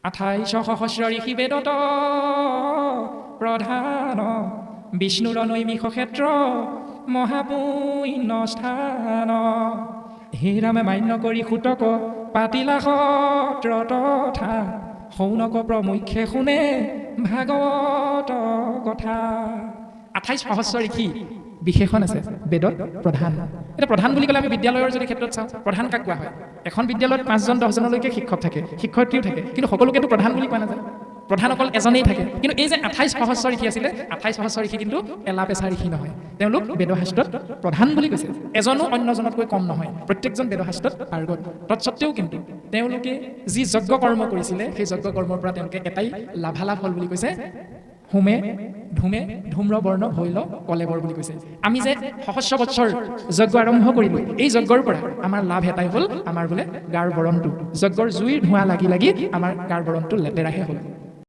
28 সহস্ৰ ঋষি বেদত প্ৰধান বিষ্ণুৰ নৈমিষ ক্ষেত্ৰ মহাপুণ্য স্থান হে ৰামে মান্য কৰি সুতক পাতিলা সত্ৰ তথা সৌনক প্ৰমুখ্যে শুনে ভাগৱত কথা 28 সহস্ৰ ঋষি বিশেষণ আছে বেদত প্ৰধান এটা প্ৰধান বুলি ক'লে আমি বিদ্যালয়ৰ যদি ক্ষেত্ৰত চাওঁ প্ৰধান কাক কোৱা হয় এখন বিদ্যালয়ত 5জন 10জনলৈকে শিক্ষক থাকে শিক্ষয়িত্ৰীও থাকে কিন্তু সকলোকেতো প্ৰধান বুলি কোৱা নাযায় প্ৰধান অকল এজনেই থাকে কিন্তু এই যে 28 সহস্ৰ ঋষি আছিলে 28 সহস্ৰ ঋষি কিন্তু এলাপেচা ঋষি নহয় তেওঁলোক বেদশাস্ত্ৰত প্ৰধান বুলি কৈছে এজনো অন্যজনতকৈ কম নহয় প্ৰত্যেকজন বেদশাস্ত্ৰত পাৰ্গত তৎসত্ত্বেও কিন্তু তেওঁলোকে যি যজ্ঞ কৰ্ম কৰিছিলে সেই যজ্ঞ কৰ্মৰ পৰা তেওঁলোকে এটাই লাভালাভ হ'ল বুলি কৈছে হোমে ধূমে ধূম্ৰবৰ্ণ হৈল কলেবৰ বুলি কৈছে আমি যে সহস্ৰ বছৰ যজ্ঞ আৰম্ভ কৰিলোঁ এই যজ্ঞৰ পৰা আমাৰ লাভ এটাই হ'ল আমাৰ বোলে গাৰ বৰণটো যজ্ঞৰ জুইৰ ধোঁৱা লাগি লাগি আমাৰ গাৰ বৰণটো লেতেৰাহে হ'ল